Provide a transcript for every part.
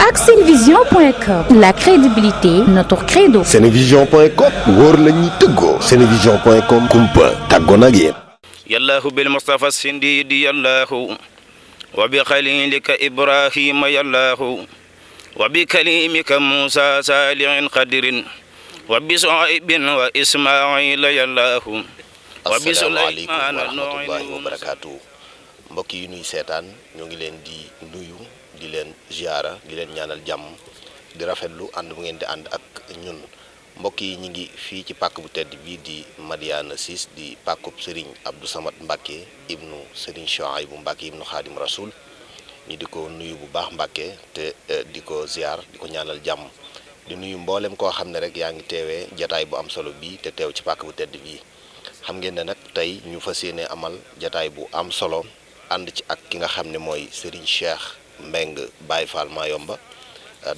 ak Senevision.com, la crédibilité notre credo. Senevision.com wóor la ñuy tëggoo. Senevision.com kumpa tàggoo nag yéen. yallahu bil mustafa sindidi yallahu wa bi khalilika ibrahima yallahu wa bi kalimika musa salihin qadirin wa bi suaybin wa ismaila yallahu wa bi asalaamaaleykum wa rahmatullahi wa barakaatu. mbokk yi nuy seetaan ñoo ngi leen di nuyu di leen ziara di leen ñaanal jàmm di rafetlu ànd bu ngeen di ànd ak ñun mbokk yi ñi ngi fii ci pàkk bu tedd bii di Madiyana 6 di pàkkub Serigne Abdou Samad Mbacke ibnu Serigne Chouaïbou Mbacke ibnu Khadim Rasoul ñu di ko nuyu bu baax Mbacke te di ko ziar di ko ñaanal jàmm di nuyu mboolem koo xam ne rek yaa ngi teewee jataay bu am solo bii te teew ci pàkk bu tedd bii. xam ngeen ne nag tey ñu fas yéene amal jataay bu am solo ànd ci ak ki nga xam ne mooy Serigne Cheikh Mbeng Baye Fall Mayomba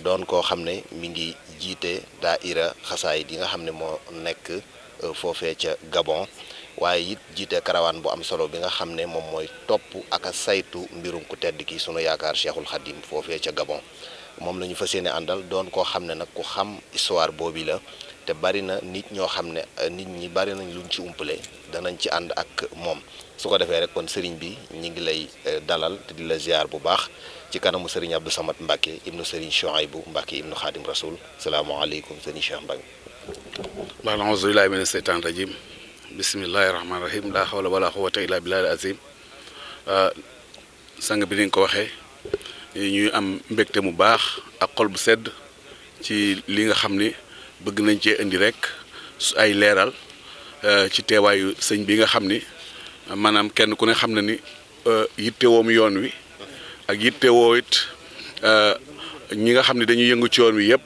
doon koo xam ne mi ngi jiite daaira xasaayid yi nga xam ne moo nekk foofee ca Gabon waaye it jiite karawaan bu am solo bi nga xam ne moom mooy topp ak a saytu mbirum ku tedd ki sunu yaakaar Cheikhul Khadim foofee ca Gabon moom la ñu fas yéene àndal doon koo xam ne nag ku xam histoire boobu la te bari na nit ñoo xam ne nit ñi bari nañ luñ ci umpale danañ ci ànd ak moom su ko defee rek kon sëriñ bi ñi ngi lay dalal te di la ziar bu baax ci kanamu sëriñ Abdou Samad Mbacke ibnu sëriñ Chouaïbou Mbacke ibnu Khadim Rasoul salaamaaleykum sëriñ Cheikh Mbeng. baax na auzu billaahi mina seytaan rajim bismillahi rahmaani rahim laa hawla wala quwwata illa billahi azim sang bi ni nga ko waxee ñuy am mbégte mu baax ak xol bu sedd ci li nga xam ni bëgg nañ cee indi rek su ay leeral ci teewaayu sëñ bi nga xam ni maanaam kenn ku ne xam na ni yittewoom yoon wi ak yittewoo it ñi nga xam ne dañuy yëngu ci yoon wi yëpp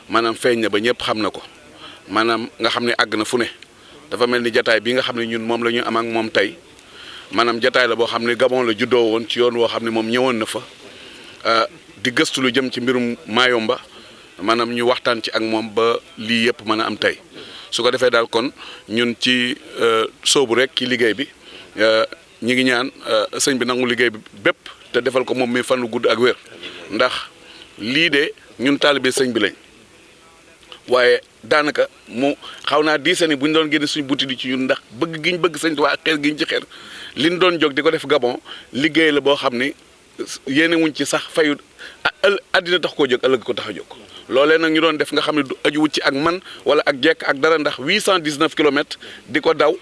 maanaam feeñ na ba ñëpp xam na ko maanaam nga xam ne àgg na fu ne dafa mel ni jataay bi nga xam ne ñun moom la ñu am ak moom tey maanaam jataay la boo xam ne Gabon la juddoo woon ci yoon woo xam ne moom ñëwoon na fa di gëstu lu jëm ci mbirum Mayomba maanaam ñu waxtaan ci ak moom ba lii yëpp mën a am tey su ko defee daal kon ñun ci soobu rek ci liggéey bi ñi ngi ñaan sëñ bi nangu liggéey bi bépp te defal ko moom mi fan lu gudd ak wér ndax lii de ñun taalibe sëñ bi lañ waaye daanaka mu xaw naa diise ni bu ñu doon génne suñu buti di ci ñun ndax bëgg giñ bëgg sëñ waa xeer giñ ci xeer li ñu doon jóg di ko def Gabon liggéey la boo xam ni yéene wuñ ci sax fayu àddina tax koo jóg ëllëg ko tax a jóg loolee nag ñu doon def nga xam ne du ajuwut ci ak man wala ak jekk ak dara ndax 819 kilomètres di ko daw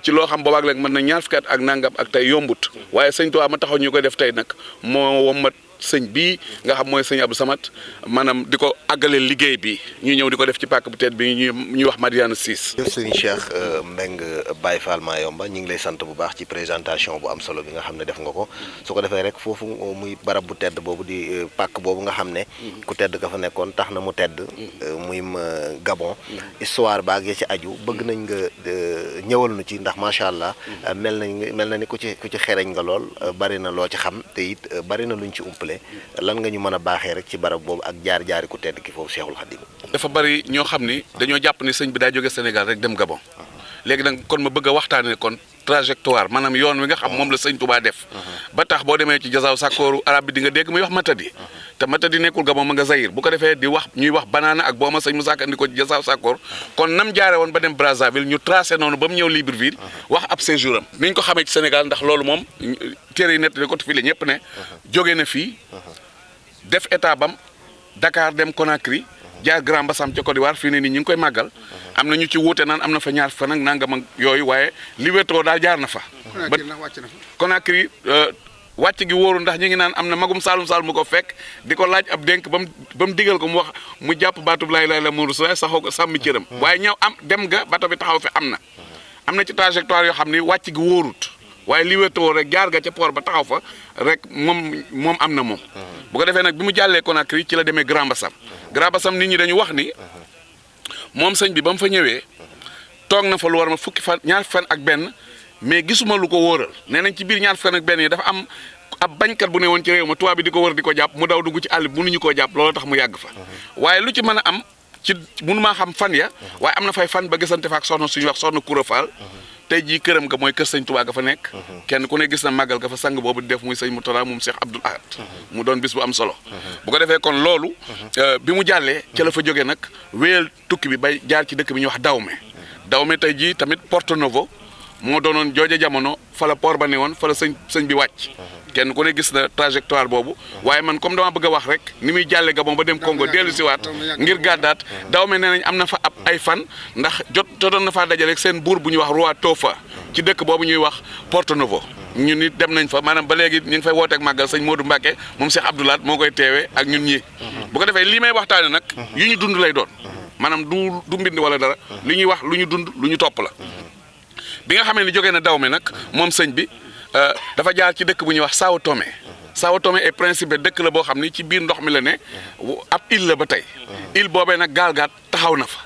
ci loo xam boobaag léegi mën na ñaar fukki at ak nangam ak tey yombut waaye sëñ Tuubaa ma taxaw ñu koy def tey nag moo wommat sëñ bii nga xam mooy sëñ Abdou Samad maanaam di ko àggaleel liggéey bi ñu ñëw di ko def ci pàkk bu tedd bi ñuy wax Madiyana 6. jërëjëf sëriñ Cheikh Mbeng Baye Fall Mayomba ñu ngi lay sant bu baax ci présentation bu am solo bi nga xam ne def nga ko su ko defee rek foofu muy barab bu tedd boobu di pàkk boobu nga xam ne ku tedd ka fa nekkoon tax na mu tedd muy Gabon histoire baag ya ci aju bëgg nañ nga ñëwal nu ci ndax macha allah mel na ni ku ci xereñ nga lool bari na loo ci xam te it bari na luñ ci umpale lan nga ñu mën a baaxee rek ci barab boobu ak jaar-jaari ku tedd ki foofu Cheikhul Khadim. dafa bari ñoo xam ni dañoo jàpp ni sëñ bi daa jóge Sénégal rek dem Gabon léegi nag kon ma bëgg a waxtaanee kon trajectoire maanaam yoon wi nga xam moom la sëñ Touba def ba tax boo demee ci jasaaw sàkkooru arab bi di nga dégg muy wax Matadi te Matadi nekkul Gabon ma nga Zaïre bu ko defee di wax ñuy wax banaana ak booma sëñ Moussa Ka andi ko ci jasaaw sàkkoor kon nam jaare woon ba dem Brazzaville ñu tracé noonu ba mu ñëw Libreville wax ab séjour am niñ ko xamee ci Sénégal ndax loolu moom téere yi nett ko fi la ñëpp ne jóge na fii def état bam Dakar dem Conakry jaar Grand Bassam ca Côte d'Ivoire fii ne nii ñu ngi koy màggal am na ñu ci wuute naan am na fa ñaar fan ak nangam ak yooyu waaye li wéetoo daal jaar na fa. Conakry wàcc gi wóoru ndax ñu ngi naan am na magum Saalum Saalum mu ko fekk di ko laaj ab dénk ba mu digal ko mu wax mu jàpp baatub laay laay la Mourou Sow saxoo ko sàmmi cëram. waaye ñëw am dem nga bato bi taxaw fi am na ci trajectoire yoo xam ni wàcc gi wóorut waaye li wéetoo rek jaar ga ca port ba taxaw fa rek moom am na moom. bu ko defee nag bi mu jàllee Conakry ci la demee Grand Bassam. Grand Bassam nit ñi dañu wax ni moom sëñ bi ba mu fa ñëwee toog na fa lu war ma fukki fan ñaar fan ak benn mais gisuma lu ko wóoral nee nañ ci biir ñaar fan ak benn yi dafa am ab bañkat bu ne woon ci réew ma tubaab bi di ko wër di ko jàpp mu daw dugg ci àll bi mënuñu koo jàpp loolu tax mu yàgg fa waaye lu ci mën a am ci mënumaa xam fan ya waaye am na fay fan ba gisante fa ak soxna suñu wax soxna Koura Fall tey jii këram ga mooy kër sëñ Touba ga fa nekk kenn ku ne gis na màggal ga fa sang boobu di def muy sëñ Moutala moom Cheikh Abdoul Ahad mu doon bis bu am solo bu ko defee kon loolu bi mu jàllee ca la fa jógee nag wéyal tukki bi bay jaar ci dëkk bi ñuy wax Dahomey tey jii tamit Porto Novo moo doonoon jooja jamono fa la port ba ne woon fa la sëñ bi wàcc kenn ku ne gis na trajectoire boobu waaye man comme dama bëgg a wax rek ni muy jàlle Gabon ba dem Congo dellu siwaat ngir gàddaat Dahomey nee nañ am na fa ab ay fan ndax jotoon na faa dajale seen buur bu ñuy wax roi Tofa ci dëkk boobu ñuy wax Porto Novo ñun nit dem nañ fa maanaam ba léegi ñu ngi fay wooteek màggal sëñ Modou Mbacke moom Cheikh Abdoul Ahad moo koy teewee ak ñun ñii bu ko defee lii may waxtaane nag yu ñu dund lay doon maanaam du mbind wala dara li ñuy wax lu ñu dund lu ñu topp la bi nga xamee ni jógee na Dahomey nag moom sëñ bi dafa jaar ci dëkk bu ñuy wax Sao Tomé Sao Tomé et Principe dëkk la boo xam ni ci biir ndox mi la ne ab île la ba tey île boobee nag gaal gaat taxaw na fa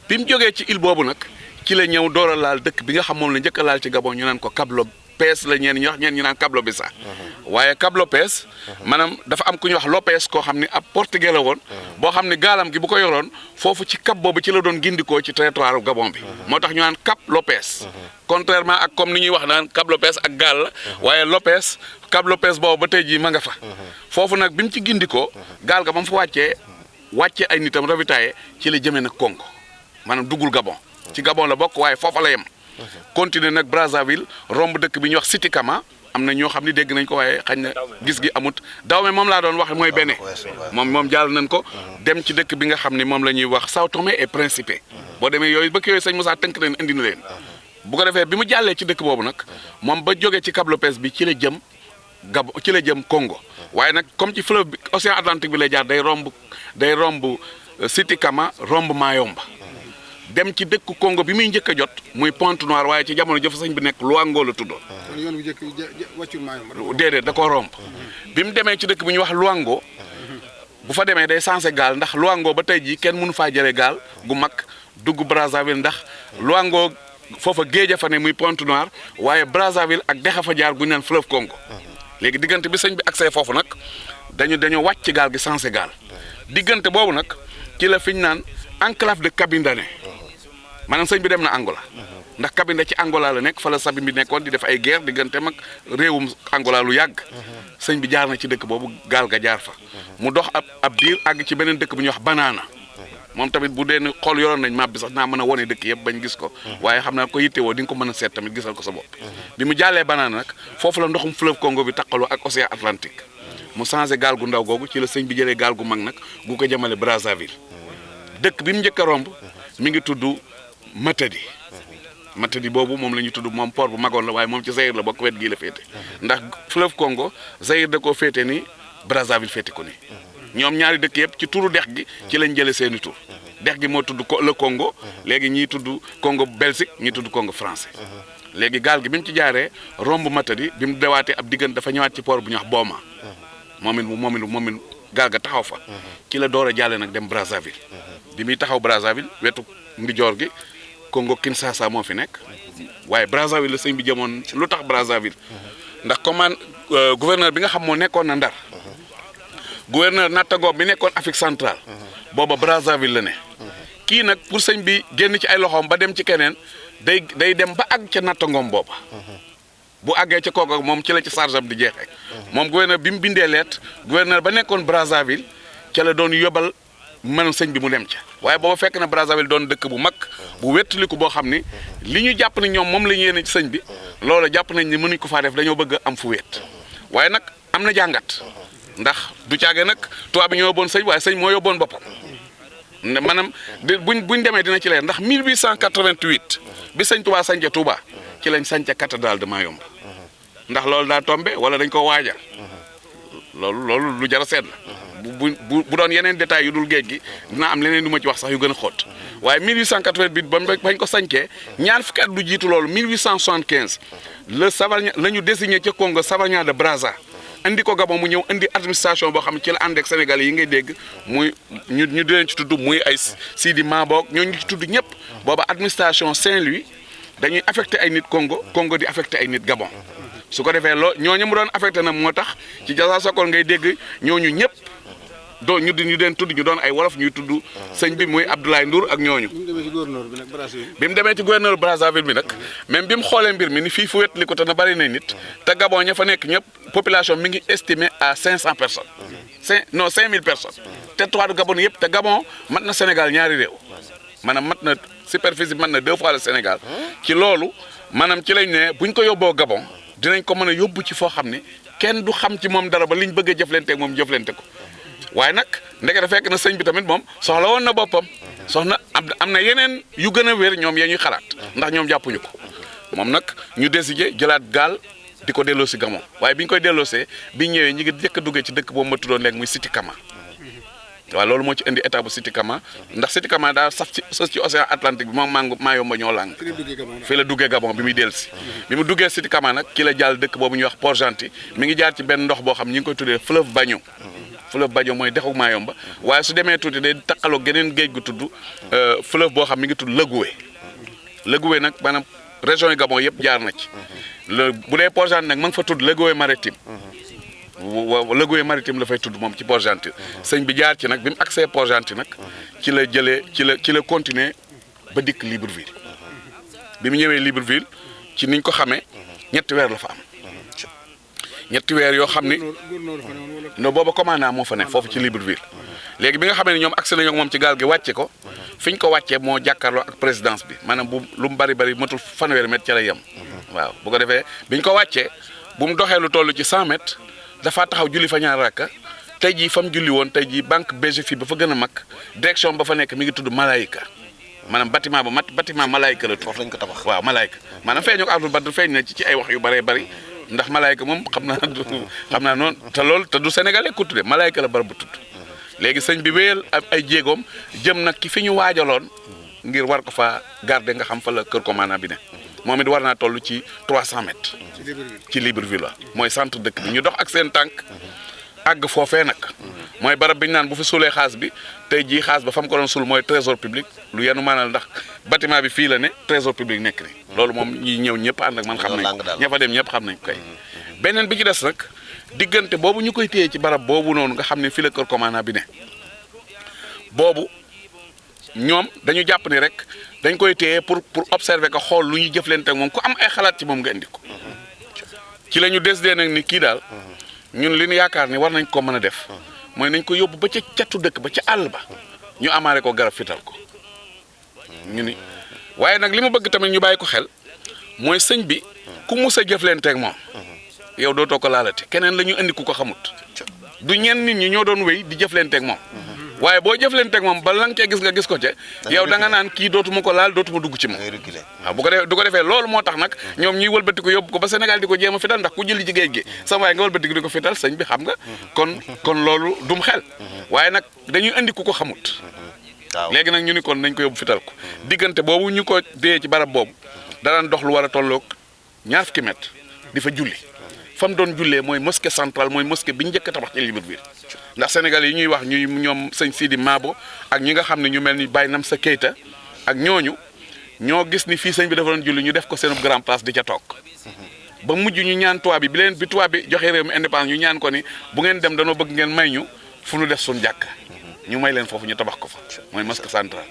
bi mu jógee ci île boobu nag ci la ñëw door a laal dëkk bi nga xam moom la njëkk a laal ci Gabon ñu naan ko Cap Lopez la ñeen ñi wax ñeen ñi naan Cap Lopez waaye Cap Lopez maanaam dafa am ku ñuy wax Lopez koo xam ni ab portugais la woon boo xam ni gaalam gi bu ko yoroon foofu ci cap boobu ci la doon gindikoo ci territoire Gabon bi moo tax ñu naan Cap Lopez contrairement ak comme ni ñuy wax naan Cap Lopez ak gaal la waaye Lopez Cap Lopez boobu ba tey jii ma nga fa foofu nag bi mu ci gindikoo gaal ga ba mu fa wàccee ay nitam ravitaillé ci la jëmee nag Congo maanaam duggul Gabon ci Gabon la bokk waaye foofa la yem continuer nag Brazzaville romb dëkk bi ñuy wax Siti Kama am na ñoo xam ne dégg nañ ko waaye xañ na gis gi amut Dahomey moom laa doon wax mooy Bénin moom jàll nañ ko dem ci dëkk bi nga xam ne moom la ñuy wax Sao Tomé et Principe boo demee yooyu bëkk yooyu sëñ Moussa tënk leen indi na leen bu ko defee bi mu jàllee ci dëkk boobu nag moom ba jógee ci Cap Lopez bi ci la jëm Gabon ci la jëm Congo waaye nag comme ci fleuve bi Océan Atlantique bi lay jaar day romb Siti Kama romb Mayomba dem ci dëkk Congo bi muy njëkk a jot muy Pointe Noire waaye ci jamono jëf sëñ bi nekk Luango la tuddoon. kon yoon bu njëkk wàccul Mayomba. déedéet da koo romb bi mu demee ci dëkk bi ñuy wax Luango bu fa demee day sensé gaal ndax Luango ba tey jii kenn mënu faa jëlee gaal gu mag dugg Brazzaville ndax Luango foofa géej a fa ne muy Pointe Noire waaye Brazzaville ak dexa fa jaar gu ñu naan fleuve Congo léegi diggante bi sëñ bi accès foofu nag dañu wàcc gaal gi sensé gaal diggante boobu nag ci la fi ñu naan enclave de Cabinda maanaam sëñ bi dem na Angola ndax Cabinda ci Angola la nekk fa la Sabin bi nekkoon di def ay guerre diggante mag réewum Angola lu yàgg sëñ bi jaar na ci dëkk boobu gaal ga jaar fa mu dox ab diir àgg ci beneen dëkk bu ñuy wax Banana moom tamit bu dee ne xool yoroon nañ map bi sax naa mën a wone dëkk yëpp bañ gis ko waaye xam naa ko yittewoo di nga ko mën a seet tamit gisal ko sa bopp bi mu jàllee Banana nag foofu la ndoxum fleuve Congo bi taqaloo ak Océan Atlantique mu changé gaal gu ndaw googu ci la sëñ bi jëlee gaal gu mag nag gu ko jëmale Brazzaville dëkk bi mu njëkk a romb mi ngi tudd Matadi boobu moom la ñu tudd moom port bu magoon la waaye moom ci Zaïre la bokk wet gii la féete ndax fleuve Congo Zaïre da koo féete ni Brazzaville féete ko ni ñoom ñaari dëkk yëpp ci turu dex gi ci lañ jëlee seeni tur dex gi moo tudd le Congo léegi ñii tudd Congo Belgique ñii tudd Congo français léegi gaal gi bi mu ci jaaree romb Matadi bi mu dewaatee ab diggante dafa ñëwaat ci port bu ñuy wax Boma moom it gaal ga taxaw fa ci la door a jàlle nag dem Brazzaville bi muy taxaw Brazzaville wetu ndijoor gi Congo Kinshasa moo fi nekk waaye Brazzaville la sëñ bi jëmoon lu tax Brazzaville ndax commande gouverneur bi nga xam moo nekkoon na Ndar gouverneur Nattangoo bi nekkoon Afrique centrale booba Brazzaville la ne kii nag pour sëñ bi génn ci ay loxoom ba dem ci keneen day dem ba àgg ca Nattangoom booba bu àggee ca kooku moom ci la ci charge am di jeexee moom gouverneur bi mu bindee lettre gouverneur ba nekkoon Brazzaville ca la doon yóbbal maanaam sëñ bi mu dem ca waaye booba fekk na Brazzaville doon dëkk bu mag bu wettaliku boo xam ni li ñu jàpp ni ñoom moom la ñu yéene ci sëñ bi loolu jàpp nañ ni mënuñ ko faa def dañoo bëgg am fu wet waaye nag am na jàngat ndax du caage nag tubaab bi ñoo yóbboon sëñ waaye sëñ moo yóbboon boppam maanaam buñ demee dina ci leer ndax 1888 bi sëñ Touba sañca Touba ci lañ sañca cathédrale de Mayomba ndax loolu daa tombe wala dañ ko waajal loolu lu jar a seet la bu doon yeneen détails yu dul géej gi dina am leneen lu ma ci wax sax yu gën a xóot waaye 1888 bañ ko sañcee ñaar fukki at lu jiitu loolu 1875 la ñu désigné ca Congo Savagnin de Brazza indi ko Gabon mu ñëw indi administration boo xam ne ci la ànd ak Sénégalais yi ngay dégg muy ñu di leen ci tudd muy ay Sidi Mabok ñooñu ci tudd ñëpp booba administration Saint-Louis dañuy affecté ay nit Congo di affecté ay nit Gabon su ko defee ñooñu mu doon affecté nag moo tax ci Jassa Sokone ngay dégg ñooñu ñëpp doo ñu den tudd ñu doon ay wolof ñuy tudd sëñ bi muy Abdoulaye Ndour ak ñooñu. bi mu demee ci gouverneur Brazzaville bi nag même bi mu xoolee mbir mi ni fii fu wetli ko te na bari na nit te Gabon ña fa nekk ñëpp population mi ngi estimé à 500 personnes 5000 personnes territoire du Gabon yëpp te Gabon mat na Sénégal ñaari réew maanaam mat na superficie mat na 2 fois le Sénégal ci loolu maanaam ci lañ ne buñ ko yóbboo Gabon dinañ ko mën a yóbbu ci foo xam ne kenn du xam ci moom dara ba liñ bëgg a jëflanteeg moom jëflante ko waaye nag ndekete fekk na sëñ bi tamit moom soxla woon na boppam soxna am na yeneen yu gën a wér ñoom yee ñuy xalaat ndax ñoom jàppuñu ko moom nag ñu décidé jëlaat gaal di ko delloosi Gabon waaye bi ñu koy delloosee bi ñëwee ñi ngi jëkk a duggee ci dëkk boobu ma tuddoon léegi muy Siti Kama waaw loolu moo ci indi état bu Siti Kama ndax Siti Kama daa saf ci océan Atlantique bi moom Mayomba ñoo làng fii la duggee Gabon bi muy dellusi bi mu duggee Siti Kama nag ki la jàll dëkk boobu ñuy wax Port-Gentil mi ngi jaar ci benn ndox boo xam ñi ngi koy tuddee fleuve Bagno fleuve Bagno mooy dexu Mayomba waaye su demee tuuti day taqaloo geneen géej gu tudd fleuve boo xam mi ngi tudd Logoué nag maanaam région yi Gabon yëpp jaar na ci bu dee Port-Gentil nag ma nga fa tudd Logoué maritime Logoué maritime la fay tudd moom ci Port-Gentil sëñ bi jaar ci nag bi mu accès Port-Gentil nag ci la continuer ba dikk Libreville bi mu ñëwee Libreville ci niñ ko xamee ñetti weer la fa am ñetti weer yoo xam ni no booba commandant moo fa ne foofu ci Libreville léegi bi nga xamee ne ñoom accès nañu ak moom ci gaal gi wàcce ko fi ñu ko wàccee moo jàkkaarloo ak présidence bi maanaam bu lu mu bari matul fanweeri mètre ca lay yem waaw bu ko defee bi ñu ko wàccee bu mu doxee lu toll ci 100 mètres dafa taxaw julli fa ñaar rakka tey jii fa mu julli woon tey jii banque BGF ba fa gën a mag direction ba fa nekk mi ngi tudd Malaïka maanaam bâtiment Malaïka la tudd. foofu lañ ko tabax waaw Malaïka maanaam feeñu ko Abdul Badr feeñ na ci ay wax yu bëree bëri ndax Malaïka moom xam naa noonu te du sénégalais ku tudde Malaïka la barab bu tudd léegi sëñ bi wéyal ay jéegoom jëm nag ki fi ñu waajaloon ngir war ko fa garder nga xam fa la kër commandant bi ne moom it war naa toll ci 300 mètres ci Libreville la mooy centre dëkk bi ñu dox ak seen tànk àgg foofee nag mooy barab bi ñu naan bu fi suulee xaas bi tey jii xaas ba fa mu ko doon suul mooy trésor public lu yenu maanaam ndax bâtiment bi fii la ne trésor public nekk ni loolu moom ñi ñëw ñëpp ànd ak man xam nañ ña fa dem ñëpp xam nañ koy beneen bi ci des nag diggante boobu ñu koy téye ci barab boobu noonu nga xam ne fii la kër commandant bi ne boobu ñoom dañu jàpp ni rek dañ koy téye pour observer ko xool lu ñuy jëflante ak moom ku am ay xalaat ci moom nga indi ko ci la ñu décidé nag ni kii daal ñun li ñu yaakaar ni war nañ ko mën a def mooy nañ ko yóbbu ba ca catu dëkk ba ca àll ba ñu amaare ko garab fital ko ñu ni waaye nag li ma bëgg tamit ñu bàyyi ko xel mooy sëñ bi ku mus a jëflante ak moom yow dootoo ko laalati keneen la ñu indi ku ko xamut du ñenn nit ñi ñoo doon wéy di jëflante ak moom waaye boo jëflante ak moom ba la nga cee gis nga gis ko ca yow da nga naan kii dootuma ko laal dootuma dugg ci moom waaw du ko defee loolu moo tax nag ñoom ñuy wëlbati ko yóbbu ko ba Sénégal di ko jéem a fital ndax ku jëli ci géej gi sama waaye nga wëlbati ko di ko fital sëñ bi xam nga kon loolu dum xel waaye nag dañuy indi ku ko xamut léegi nag ñu ni kon nañ ko yóbbu fital ko diggante boobu ñu ko dee ci barab boobu daraan dox lu war a tolloog 20 kilomètres di fa julli fa mu doon jullee mooy mosquée centrale mooy mosquée bi ñu njëkk a tabax ci Libreville ndax Sénégal yi ñuy wax ñuy ñoom sëñ Sidi Mabo ak ñi nga xam ne ñu mel ni Baye Namsa Keita ak ñooñu ñoo gis ni fii sëñ bi dafa doon julli ñu def ko seen grand place di ca toog ba mujj ñu ñaan tubaab bi tubaab bi joxe réew mi indépendance ñu ñaan ko ni bu ngeen dem danoo bëgg ngeen may ñu fu nu def suñu jàkk ñu may leen foofu ñu tabax ko fa mooy mosquée centrale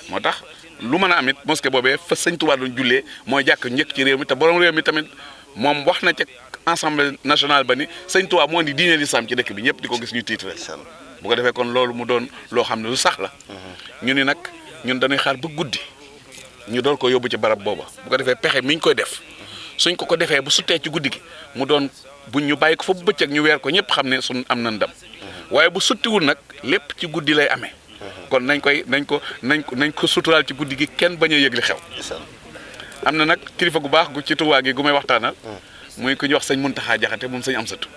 moo tax lu mën a am it mosquée boobee fa sëñ Tuubaa doon jullee mooy jàkk njëkk ci réew mi te borom réew mi tamit moom wax na ca Assemblée nationale ba ni sëñ Tuubaa moo di diine l'islam ci dëkk bi ñëpp di ko gis ñu titre bu ko defee kon loolu mu doon loo xam ne lu sax la ñu ni nag ñun dañuy xaar ba guddi ñu doon ko yóbbu ci barab booba bu ko defee pexe mi ñu koy def suñ ko defee bu suttee ci guddi gi mu doon buñ ñu bàyyi ko fa bu bëccëg ñu weer ko ñëpp xam ne suñ am na ndam waaye bu suttiwul nag lépp ci guddi lay amee kon nañ ko suturaal ci guddi gi kenn bañ a yëg li xew am na nag kilifa gu baax gu ci Tuubaa gi gu may waxtaanal muy ku ñuy wax sëñ Muntaxa Jaxate moom sëñ Amsatu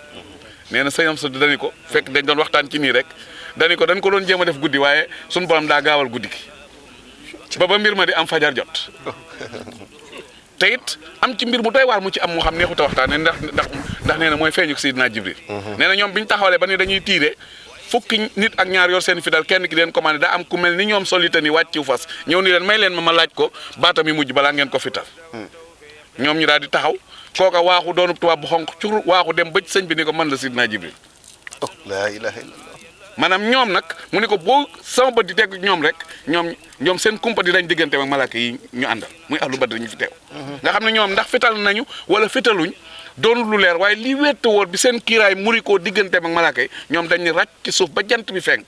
nee na sëñ Amsatu dañu ko fekk dañ doon waxtaan ci nii rek dañu ko dañ ko doon jéem a def guddi waaye suñu borom daa gaawal guddi gi ba mbir ma di am fajar jot te it am ci mbir mu doy waar mu ci am moo xam neexut a waxtaanee ndax nee na mooy feeñu Seydina Jibril nee na ñoom bi ñu taxawalee ba ni dañuy tiire fukki nit ak ñaar yor seen fidèle kenn ki leen commandé daa am ku mel ni ñoom solita ni wàcc ci fas ñëw ni leen may leen ma laaj ko baatam yi mujj balaa ngeen ko fital ñoom ñu daal di taxaw kooka waaxu doonu tubaab bu xonq cur waaxu dem ba sëñ bi ni ko man la Seydina Jibril la ilaha illallah maanaam ñoom nag mu ne ko boo sama bët di teg ñoom rek ñoom seen kumpa di dañ diggante ak malaaka yi ñu àndal muy ahlu badr ñu fi teew nga xam ne ñoom ndax fital nañu wala fitaluñ doonul lu leer waaye li wétte woon bi seen kiiraay muri koo diggante ak malaaka yi ñoom dañ ni ràcc ci suuf ba jant bi fenk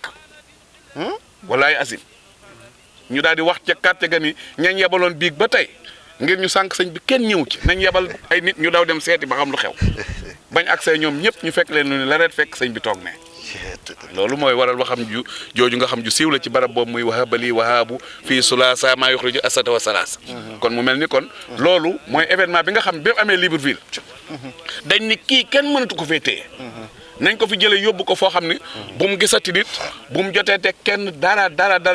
walaay asim ñu daal di wax ca kàtte ga ni ñañ yebaloon biig ba tey ngir ñu sànq sëñ bi kenn ñëw ci nañ yebal ay nit ñu daw dem seeti ba xam lu xew bañ accès ñoom ñëpp ñu fekk leen lu ni la reet fekk sëñ bi toog ne loolu mooy waral waxam jooju nga xam ju siiw la ci barab boobu muy wahabali wahabu fii sulaasa maa yuxriju asata wa salaasa kon mu mel ni kon loolu mooy événement bi nga xam bi mu amee Libreville dañ ni kii kenn mënatu ko fee téye nañ ko fi jëlee yóbbu ko foo xam ni bu mu gisati nit bu mu jotee te kenn dara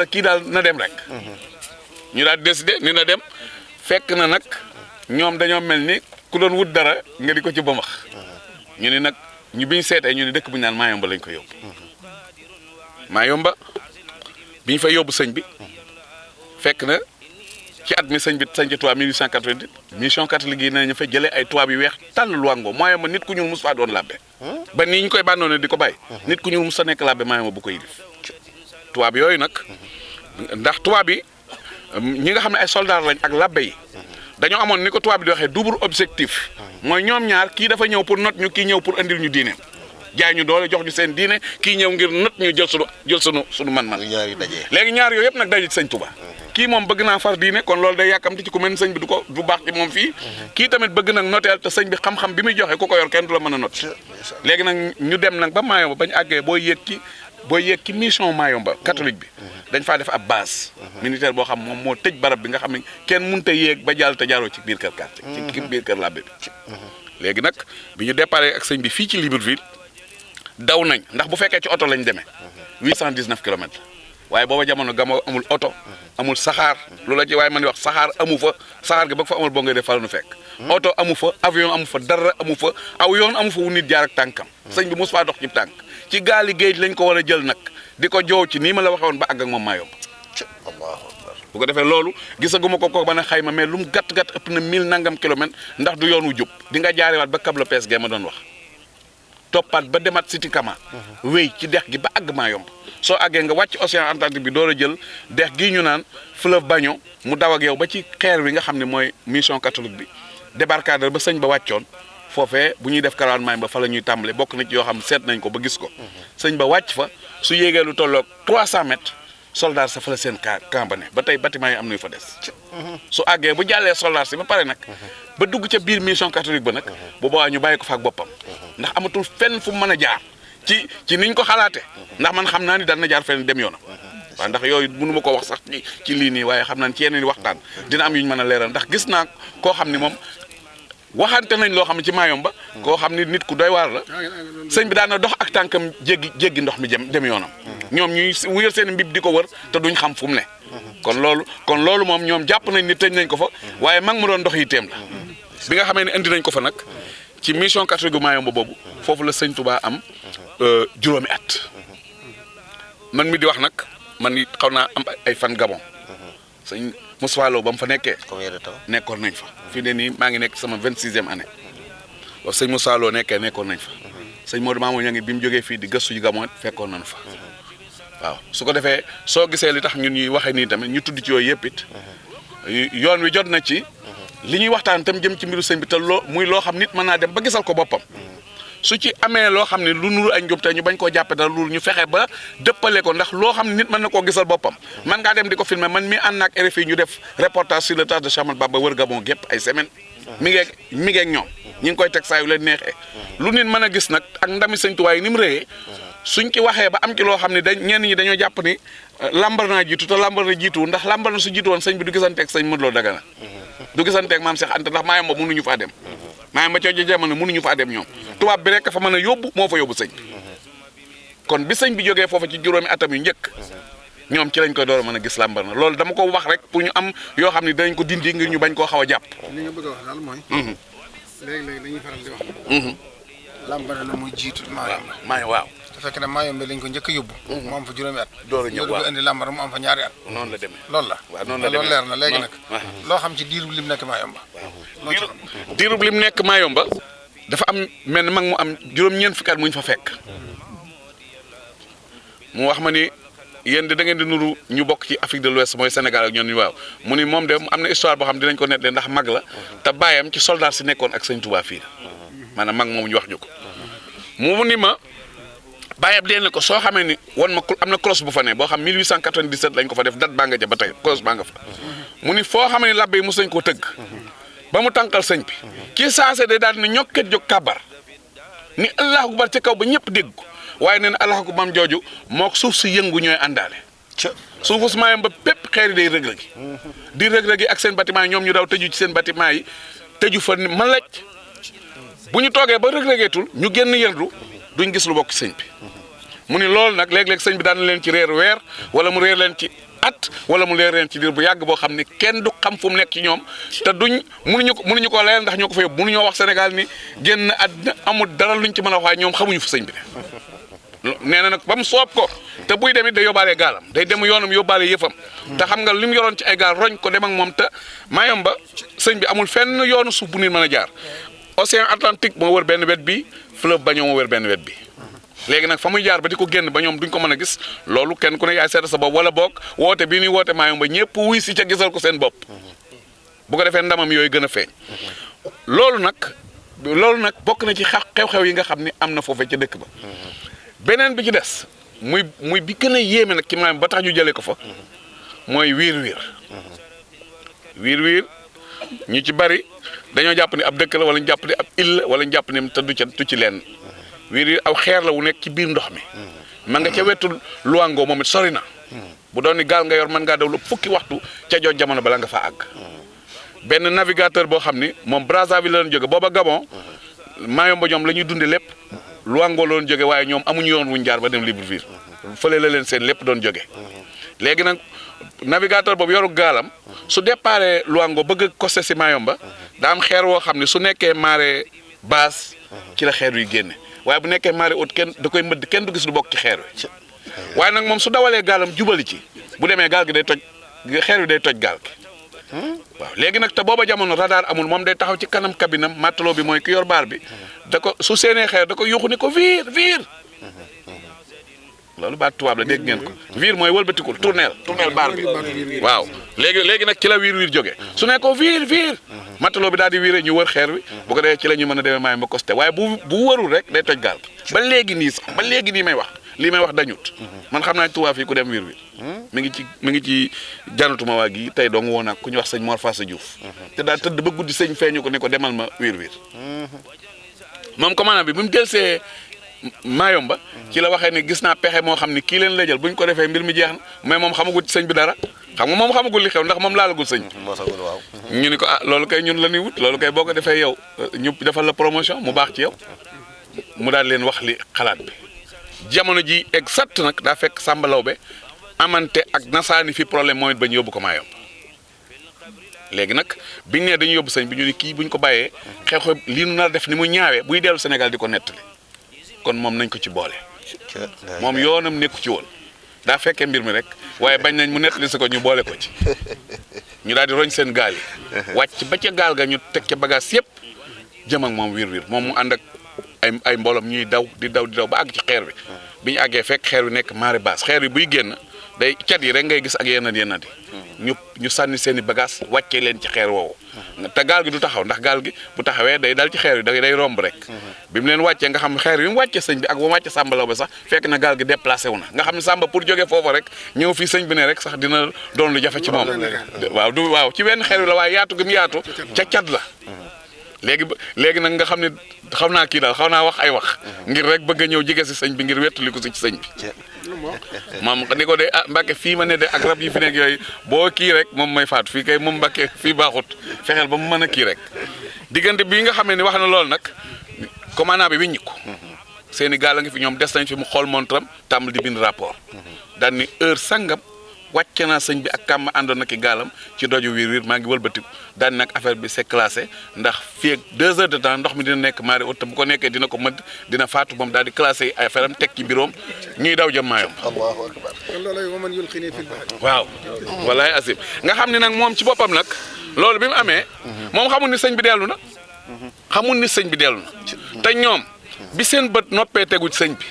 kii daal na dem rek ñu daal décidé ni na dem fekk na nag ñoom dañoo mel ni ku doon wut dara nga di ko ci bëmax ñu ni nag ñu biñ seetee ñu ni dëkk bu ñu naan Mayomba lañ ko yóbbu Mayomba bi ñu fa yóbbu sëñ bi fekk na ci at mi sëñ bi sañ ci tubaab 1888 mission catholique yi nañu fa jëlee ay tubaab yu weex tàll luwango Mayomba nit ku ñuul mus faa doon labbe ba nii ñu koy bàndoone di ko bàyyi nit ku ñuul mus sa nekk labbe Mayomba bu ko yilif tubaab yooyu nag ndax tubaab yi ñi nga xam ne ay soldats lañ ak labbe yi dañoo amoon ni ko tubaab bi di waxee double objectif mooy ñoom ñaar kii dafa ñëw pour not ñu kii ñëw pour andil ñu diine jaay ñu doole jox ñu seen diine kii ñëw ngir not ñu jël sunu man-man léegi ñaar yooyu yëpp nag daje ci sëñ Touba kii moom bëgg naa far diine kon loolu day yàkkamti ci ku mel ni sëñ bi du baax ci moom fii kii tamit bëgg nag noteel te sëñ bi xam-xam bi muy joxe ku ko yor kenn du la mën a not léegi nag ñu dem nag ba Mayomba bañ àggee boo yéeg ci mission Mayomba catholique bi dañ faa def ab base militaire boo xam moom moo tëj barab bi nga xam ne kenn mënut a yéeg ba jàll te jaaroo ci biir kër quartier ci biir kër labbe bi léegi nag bi ñu déparé ak sëñ bi fii ci Libreville daw nañ ndax bu fekkee ci oto lañ demee 819 kilomètres waaye booba jamono gamo amul oto amul saxaar lu la ci waaye man di wax saxaar amu fa saxaar gi ba fa amul boo ngay def fa la nu fekk oto amu fa avion amu fa dara amu fa aw yoon amu fa wu nit jaar ak tànkam sëñ bi mos faa dox ci tànk ci gaali géej lañ ko war a jël nag di ko joow ci nii ma la waxee woon ba àgg ak moom Mayomba bu ko defee loolu gisaguma ko ba ne xayma mais lu mu gàtt ëpp na 1000 nangam kilomètres ndax du yoon wu jub di nga jaarewaat ba Cap Lopez gee ma doon wax toppaat ba demat Siti Kama wéy ci dex gi ba àgg Mayomba soo àggee nga wàcc océan Atlantique bi door a jël dex gii ñu naan fleuve Bagno mu daw ak yow ba ci xeer wi nga xam ne mooy mission catholique bi débarcadère ba sëñ ba wàccoon foofee bu ñuy def caravane Mayomba fa la ñuy tàmbale bokk na ci yoo xam ne seet nañ ko ba gis ko sëñ ba wàcc fa su yéegee lu tolloog 300 mètres soldat sa fa la seen camp ba ne ba tey bâtiment yi am nañu fa des su àggee bu jàllee soldat si ba pare nag ba dugg ca biir mission catholique ba nag bu boobaa ñu bàyyi ko fa ak boppam ndax amatul fenn fu mu mën a jaar ci niñ ko xalaate ndax man xam naa ni daan na jaar fenn dem yoonam waaw ndax yooyu mënu ma ko wax sax ci lii nii waaye xam naa ci yeneen waxtaan dina am yu ñu mën a leeral ndax gis naa koo xam ni moom waxante nañ loo xam ne ci Mayomba koo xam ni nit ku doy waar la sëñ bi daan na dox ak tànkam jéggi ndox mi dem yoonam ñoom ñuy wuyal seen mbib di ko wër te duñ xam fu mu ne kon loolu moom ñoom jàpp nañ ni tëj nañ ko fa waaye mag mu doon dox yi téem la bi nga xamee ne indi nañ ko fa nag ci mission catholique Mayomba boobu foofu la sëñ Touba am juróomi at man mi di wax nag man ni xaw naa am ay fan Gabon sëñ Moussa Lo ba mu fa nekkee nekkoon nañ fa fii ne nii maa ngi nekk sama 26e année waaw sëñ Moussa Lo nekkoon nañ fa sëñ Modou Mamoun ña ngi bi mu jógee fii di gëstu ji Gabon fekkoon nañu fa waaw su ko defee soo gisee li tax ñun ñuy waxee nii tamit ñu tudd ci yooyu yëpp it yoon wi jot na ci li ñuy waxtaan tam jëm ci mbiru sëñ bi te muy loo xam nit mën naa dem ba gisal ko boppam su ci amee loo xam ne lu nuru ay njub te ñu bañ koo jàppe dara loolu ñu fexe ba dëppale ko ndax loo xam ne nit mën na koo gisal boppam man ngaa dem di ko filmer man mi ànd ak RFI ñu def reportage sur le tas de Cheikh Ahmadou Bamba wër Gabon gépp ay semaine mi ngeeg ñoom ñi ngi koy teg saa yu leen neexee lu nit mën a gis nag ak ndami sëñ Tuubaa yi ni mu réyee suñ ci waxee ba am ci loo xam ne ñenn ñi dañoo jàpp ni lambar naa jiitu te lambar na jiitu ndax lambar na su jiitu woon sëñ bi du gisanteeg sëñ Modou Lo Dagana du gisanteeg maam Cheikh Anta ndax Mayomba mënuñu faa dem Mayomba coojo jamono mënuñu faa dem ñoom tubaab bi rek fa mën a yóbbu moo fa yóbbu sëñ bi kon bi sëñ bi jógee foofa ci juróomi atam yu njëkk ñoom ci lañ koy door a mën a gis lambar na loolu dama ko wax rek pour ñu am yoo xam ne danañ ko dindi ngir ñu bañ koo xaw a jàpp. li nga bëgg a wax daal mooy. léegi-léegi dañuy faral di wax. lambar na muy jiitu Mayomba. waaw. te fekk na Mayomba lañ ko njëkk a yóbbu. mu am fa juróomi at. door a ñëw waaw ko indi lambar mu am fa ñaari at. noonu la demee loolu la. waaw noonu la demee loolu leer na léegi nag. loo xam ci diirub lim nekk Mayomba. diirub lim nekk Mayomba dafa am mel ni mag mu am juróom-ñeent fukki at mu ñu fa fekk mu wax ma ni yéen de da ngeen di nuru ñu bokk ci Afrique de l'Ouest mooy Sénégal ak ñoom ñu waaw mu ni moom de am na histoire boo xam dinañ ko nettali ndax mag la te baayam ci soldat si nekkoon ak sëñ Touba fii maanaam mag moom ñu wax ñu ko mu ni ma baayam dee na ko soo xamee ni wan ma am na cloche bu fa ne boo xam 1897 lañ ko fa def date baa nga ja ba tey cloche baa nga fa mu ni foo xamee ni labbe yi mos nañ koo tëgg ba mu tànkal sëñ bi kii saase de daal di ne ñokket jóg kàbbar ni allahu akbar ci kaw ba ñëpp dégg ko waaye nee na allahu akbar maam jooju mook suuf si yëngu ñooy àndaale suufu su maayam ba pépp xeeri day rëg-rëgi di rëg-rëgi ak seen bâtiment yi ñoom ñu daw tëju ci seen bâtiment yi tëju fa ni ma laj bu ñu toogee ba rëg-rëgeetul ñu génn yëndu duñ gis lu bokk sëñ bi mu ni loolu nag léeg-léeg sëñ bi daan leen ci reer weer wala mu reer leen ci at wala mu leer leen ci diir bu yàgg boo xam ne kenn du xam fu mu nekk ci ñoom te duñ mënuñu ko leer ndax ñoo ko fa yóbbu mënuñoo wax Sénégal ni génn àddina amul dara luñ ci mën a wax waaye ñoom xamuñu fa sëñ bi ne nee na nag ba mu soob ko te buy demit day yóbbaale gaalam day dem yoonam yóbbaale yëfam te xam nga li mu yoroon ci ay gaal roñ ko dem ak moom te Mayumba sëñ bi amul fenn yoonu suuf bu nit mën a jaar Océan Atlantique moo wër benn wet bi fleuve Bagnon moo wër benn wet bi léegi nag fa muy jaar ba di ko génn ba ñoom duñ ko mën a gis loolu kenn ku ne yaay seeta sa bopp wala boog woote bii ñuy woote Mayumba ñëpp wuy si ca gisal ko seen bopp bu ko defee ndamam yooyu gën a feeñ loolu nag bokk na ci xew-xew yi nga xam ni am na foofee ca dëkk ba beneen bi ci des muy bi gën a yéeme nag ci Mayumba ba tax ñu jëlee ko fa mooy wiir wiir ñu ci bari dañoo jàpp ni ab dëkk la wala ñu jàpp ni ab île la wala ñu jàpp ni te du ci leen wiir aw xeer la wu nekk ci biir ndox mi ma nga ca wetu Luango moom it sori na bu doon ni gaal nga yor mën ngaa daw lu fukki waxtu ca jooj jamono bala nga fa àgg benn navigateur boo xam ni moom Brazzaville la doon jóge booba Gabon Mayumba ñoom la ñuy dunde lépp Luango la doon jóge waaye ñoom amuñu yoon wuñ jaar ba dem Libreville fële la leen seen lépp doon jóge léegi nag navigateur boobu yoru gaalam su déparé Luango bëgg a costé si Mayumba daa am xeer woo xam ne su nekkee marée basse ci la xeer yu génne waaye bu nekkee marée haute kenn da koy mëdd kenn du gis lu bokk ci xeer wi waaye nag moom su dawalee gaalam jubali ci bu demee gaal gi day toj xeer wi day toj gaal gi waaw léegi nag te booba jamono radar amul moom day taxaw ci kanam cabinam matelot bi mooy ki yor baar bi da ko su seenee xeer da ko yuuxu ni ko viir loolu baat tubaab la dégg ngeen ko viir mooy wëlbatikul tournel baar bi waaw léegi nag ci la wiir jógee su ne ko viir matelot bi daal di wiire ñu wër xeer wi bu ko defee ci la ñu mën a demee Mayumba costé waaye bu wërul rek day toj gaal gi ba léegi nii may wax lii may wax dañut man xam naa tubaab fii ku dem wiir mi ngi ci janatuma waa gi tey dong woo naag ku ñu wax sëñ Mor Faasa Diouf te daal tëdd ba guddi sëñ feeñu ko ne ko demal ma wiir moom commandant bi mu jëlsee Mayumba ci la waxee ne gis naa pexe moo xam ne kii leen la jël bu ñu ko defee mbir mi jeex na mais moom xamagul ci sëñ bi dara xam nga moom xamagul li xew ndax moom laalagul sëñ ñu ni ko loolu kay ñun la ñuy wut loolu kay boo ko defee yow ñu defal la promotion mu baax ci yow mu daal leen wax li xalaat bi jamono ji exact nag daa fekk Samba Lawbe amante ak nasaani fi problème mooy it ba ñu yóbbu ko Mayumba léegi nag biñ ne dañu yóbbu sëñ bi ñu ni kii buñ ko bàyyee xew-xew lii nu nar def ni mu ñaawee buy dellu Sénégal di ko nettali kon moom nañ ko ci boole moom yoonam nekku ci woon daa fekkee mbir mi rek waaye bañ nañ mu nettali si ko ñu boole ko ci ñu daal di roñ seen gaal yi wàcc ba ca gaal ga ñu teg ca bagage yëpp jëm ak moom wiir moom mu ànd ak ay mbooloom ñuy daw di daw ba àgg ci xeer bi bi ñu àggee fekk xeer wi nekk marée basse xeer wi buy génn day cat yi rek ngay gis ak yenn yi ñu sànni seen i bagage wàccee leen ci xeer woowu te gaal gi du taxaw ndax gaal gi bu taxawee day dal ci xeer wi day romb rek bi mu leen wàccee nga xam xeer wi mu wàccee sëñ bi ak bu mu wàccee Samba Lawbe sax fekk na gaal gi déplacé wu na nga xam ne Samba pour jógee foofu rek ñëw fii sëñ bi ne rek sax dina doon lu jafe ci moom waaw ci wenn xeer wi la waaye yaatu gi mu yaatu ca cat la léegi nag nga xam ne xam naa kii daal xaw naa wax ay wax ngir rek bëgg a ñëw jege si sëñ bi ngir wettali ko si ci sëñ bi moom ni ko de Mbàkke fii ma ne de ak rab yi fi nekk yooyu boo kii rek moom may faatu fii kay moom Mbàkke fii baaxut fexeel ba mu mën a kii rek diggante bii nga xam ne ni wax na loolu nag commandant bi wiññi ko seen i gaal a ngi fi ñoom des nañ fi mu xool montram tàmbali di bind rapport daan ni heure sangam wàcce naa sëñ bi ak kàmm àndoon na ki gaalam ci doju wiir maa ngi wëlbatiku daan nag affaire bi c'est classé ndax fii ak 2 heures de temps ndox mi dina nekk marée haute bu ko nekkee dina ko mëdd dina faatu moom daal di classé ay affaire am teg ci biroom ñuy daw jëm Mayumba. Allahu akbar. waaw walaay asim nga xam ne nag moom ci boppam nag loolu bi mu amee moom xamul ni sëñ bi dellu na te ñoom bi seen bët noppee tegu ci sëñ bi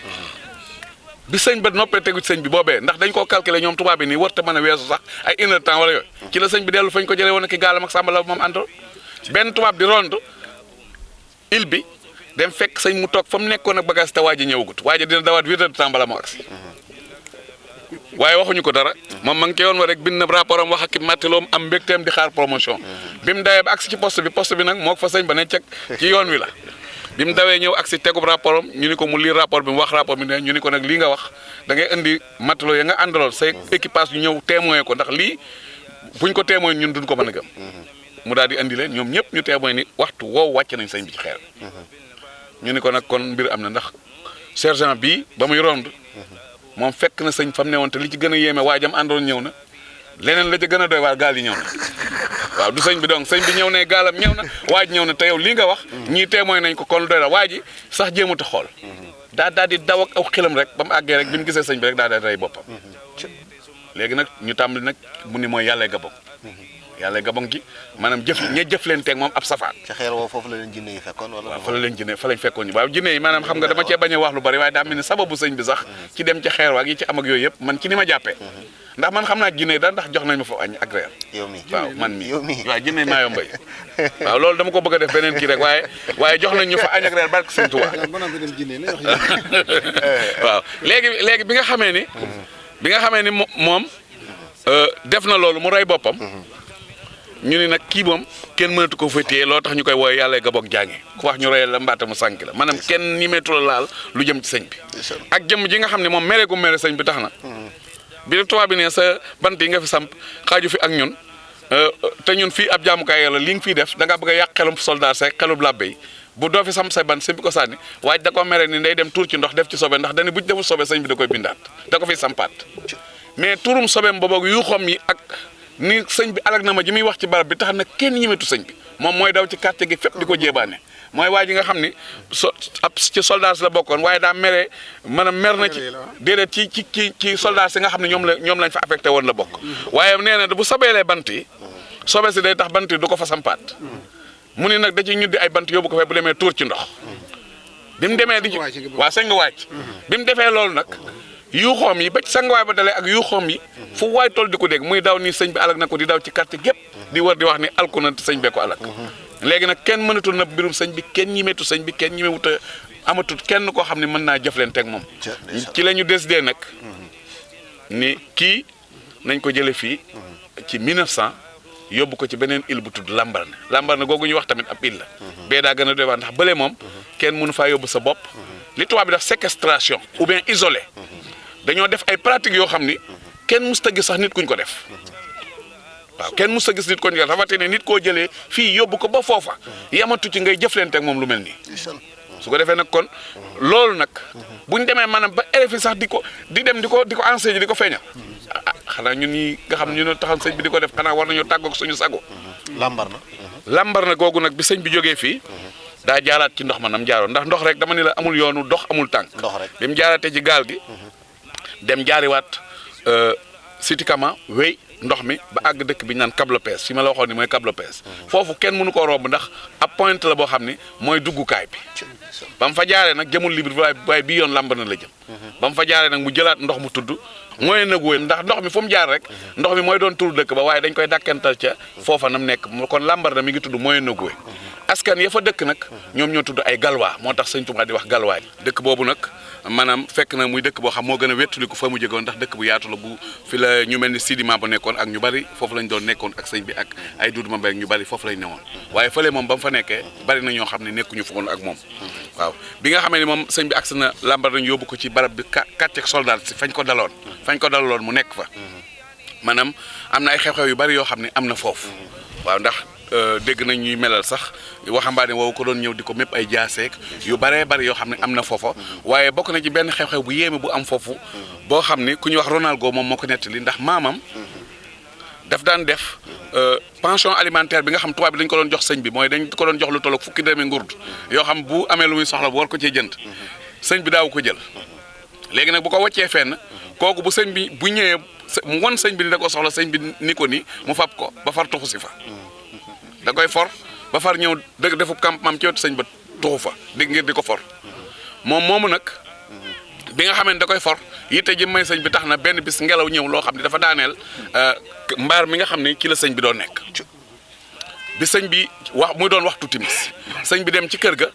bi sëñ ba noppee tegu ci sëñ bi boobee ndax dañ koo calculer ñoom tubaab bi nii warta mën a weesu sax ay 1 heure de temps wala yooyu ci la sëñ bi dellu fañ ko jëlee woon ki gaalam ak Samba la moom àndoon benn tubaab di rond il bi dem fekk sëñ mu toog fa mu nekkoon ak bagage te waa ji ñëwagut waa ji dina dawaat 8 heures de temps bala moo agsi waaye waxuñu ko dara moom ma ngi yoon wa rek bind na rapport am wax ak mattiloom am mbégteem di xaar promotion bi mu dawee ba agsi ci poste bi nag moo ko fa sëñ ba ne ceg ci yoon wi la bi mu dawee ñëw agsi tegub rapport am ñu ni ko mu lire rapport bi mu wax rapport bi ne ñu ni ko nag lii nga wax da ngay indi mattilo ya nga àndaloon say équipage yu ñëw témoin ko ndax lii buñ ko témoin ñun duñ ko mën a gëm mu daal di andi leen ñoom ñëpp ñu témoin ni waxtu woowu wàcc nañ sëñ bi ci xeer ñu ni ko nag kon mbir am na ndax sergent bii ba muy rond moom fekk na sëñ fam ne woon te li ci gën a yéeme waajam àndoon ñëw na leneen la ci gën a doy waar gaal yi ñëw na waaw du sëñ bi donc sëñ bi ñëw ne gaalam ñëw na waaj ñëw na te yow lii nga wax ñii témoin nañ ko kon doy la waa ji sax jéemut a xool daal di daw ak aw xilam rek ba mu àggee rek bi mu gisee sëñ bi rek daal di rey boppam léegi nag ñu tàmbali nag mu ni mooy yàlla gabon yàlla gabon gi maanaam jëf leen teeg moom ab safaan ca xeer woo foofu la leen jinne yi fekkoon wala waaw fa la leen jinne fa lañ fekkoon waaw jinne yi maanaam xam nga dama cee bañ a wax lu bari waaye daa mel ni sababu sëñ bi sax ci dem ca xeer waag yi ci am ak yooyu yëpp man ci ni ma jàppee ndax man xam naa jinne yi daal ndax jox nañ ma fa añ ak reer yow mi waaw man mi yow mi waaw jinne maa yombay waaw loolu dama ko bëgg a def beneen kii rek waaye jox nañ ñu fa añ ak reer barke sëñ Tuubaa waaw léegi bi nga xamee ni moom def na loolu mu rey boppam ñu ni nag kii moom kenn mënatu ko fa téye loo tax ñu koy wooye yàlla gabog jànge ku wax ñu reyal la mbaata mu sànki la maanaam kenn ñi meetu la laal lu jëm ci sëñ bi ak jëmm ji nga xam ne moom mere gu mere sëñ bi tax na bi tubaab bi ne sa bant yi nga fi samp xaaju fi ak ñun te ñun fii ab jaamukaay yàlla li nga fiy def da nga bëgg a yàq xelum soldat seeg xelum labbe yi bu doo fi samp say bant sëñ bi ko sànni waaj da ko mere ni day dem tuur ci ndox def ci sobe ndax dañu buñ deful sobe sëñ bi da koy bindaat da ko fiy sampaat mais turum sobeem boobu yu xom yi ak ni sëñ bi alag na ma ji muy wax ci barab bi tax na kenn ñemetu sëñ bi moom mooy daw ci quartier gi fépp di ko jéebaane mooy waa ji nga xam ni ci soldat la bokkoon waaye daa mere maanaam mer na ci déedéet ci soldat si nga xam ne ñoom lañ fa affecté woon la bokk waaye nee na bu sobeelee bant yi sobe si day tax bant yi du ko fa sampaat mu ni nag da ci ñuddi ay bant yóbbu ko fee bu demee tuur ci ndox bi mu demee di waaw sëñ nga wàcc bi mu defee loolu nag yuuxoom yi ba ci sangawaay ba dalee ak yuuxoom yi fu waay toll di ko dégg muy daw ni sëñ bi alag na ko di daw ci quartier gépp di wër di wax ni alku na sëñ bee ko alag léegi nag kenn mënatul na mbirum sëñ bi kenn ñimeetu sëñ bi kenn ñimewut a amatul kenn koo xam ne mën naa jëflante ak moom ci la ñu décidé nag ni kii nañ ko jële fii ci 1900 yóbbu ko ci beneen île bu tudd Lambaréné googu ñu wax tamit ab île la bee daa gën a doy waar ndax bële moom kenn mënu faa yóbbu sa bopp li tubaab bi def séquestration ou bien isolé dañoo def ay pratiques yoo xam ni kenn musta gis sax nit kuñ ko def waaw kenn musta gis nit kuñ ko def rawatina nit koo jëlee fii yóbbu ko ba foofa yamatu ci ngay jëflante ak moom lu mel nii su ko defee nag kon loolu nag buñ demee maanaam ba RFI sax di dem di ko enseigner di ko feeñal xanaa ñun ñi nga xam ne ñu ne taxal sëñ bi di ko def xanaa war nañoo tàggoog suñu sago lambar na googu nag bi sëñ bi jógee fii daa jaaraat ci ndox ma nam jaaroon ndax ndox rek dama ni la amul yoonu dox amul tànk bi mu jaaraatee ci gaal gi dem jaariwaat Siti Kama wéy ndox mi ba àgg dëkk bi ñu naan Cap Lopez fi ma la waxoon ni mooy Cap Lopez foofu kenn mënu koo romb ndax ab point la boo xam ni mooy duggukaay bi ba mu fa jaaree nag jëmul Libreville waaye bii yoon Lambaréné la jëm ba mu fa jaaree nag mu jëlaat ndox mu tudd mooy nag wóoy ndax ndox mi fu mu jaar rek ndox mi mooy doon tur dëkk ba waaye dañ koy dàkkental ca foofa nam nekk kon Lambaréné mi ngi tudd mooy nag wóoy askan ya fa dëkk nag ñoom ñoo tudd ay galwaa moo tax sëñ Tuubaa di wax galwaa yi dëkk boobu nag maanaam fekk na muy dëkk boo xam moo gën a wéttaliku fa mu jógoon ndax dëkk bu yaatu la bu fi la ñu mel ni Sidima ba nekkoon ak ñu bari foofu lañ doon nekkoon ak sëñ bi ak ay Duudu Mambey ñu bari foofu lañ newoon waaye fële moom ba mu fa nekkee bari na ñoo xam ne nekkuñu fa woon ak moom waaw bi nga xamee ni moom sëñ bi agsi na Lambaréné yóbbu ko ci barab bi quartier soldat si fañ ko daloon mu nekk fa maanaam am na ay xew-xew yu bari yoo xam ne am na foofu waaw ndax dégg nañ ñuy melal sax waxambaane woowu ko doon ñëw di ko mépp ay jaaseek yu baree bari yoo xam ne am na foofa waaye bokk na ci benn xew-xew bu yéeme bu am foofu boo xam ni ku ñuy wax Ronaldo moom moo ko nettali ndax maamam daf daan def pension alimentaire bi nga xam tubaab bi dañ ko doon jox sëñ bi mooy dañ ko doon jox lu tolloog fukki dërëmi ngurd yoo xam bu amee lu muy soxla bu war ko cee jënd sëñ bi daaw ko jël léegi nag bu ko waccee fenn kooku bu sëñ bi bu ñëwee mu won sëñ bi ni da ko soxla sëñ bi ni ko ni mu fab ko ba far tuxu si fa da koy for ba far ñëw dëgg defub campement ci wetu sëñ ba tuxu fa ngir di ko for moom moomu nag bi nga xamee ne da koy for yitte ji may sëñ bi tax na benn bis ngelaw ñëw loo xam ne dafa daaneel mbaar mi nga xam ne ci la sëñ bi doon nekk bi sëñ bi muy doon waxtu timis sëñ bi dem ci kër ga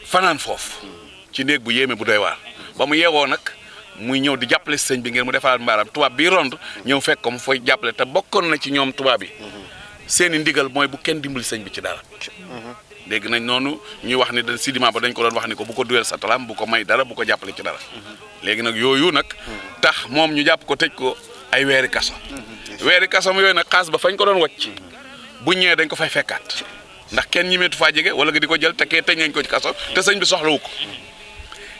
fanaan foofu ci néeg bu yéeme bu doy waar ba mu yeewoo nag muy ñëw di jàppale si sëñ bi ngir mu defaraat mbaaram tubaab bi rond ñëw fekk ko mu fay jàppale te bokkoon na ci ñoom tubaab yi seeni ndigal mooy bu kenn dimbali sëñ bi ci dara dégg nañ noonu ñuy wax ni sidiment ba dañ ko doon wax ni ko bu ko duweel sa talaam bu ko may dara bu ko jàppale ci dara léegi nag yooyu nag tax moom ñu jàpp ko tëj ko ay weeri kaso yooyu nag xaas ba fañ ko doon wacc bu ñëwee dañ ko fay fekkaat ndax kenn ñimeetu faa jege wala nga di ko jël te kee tëj nañ ko ci kaso te sëñ bi soxlawu ko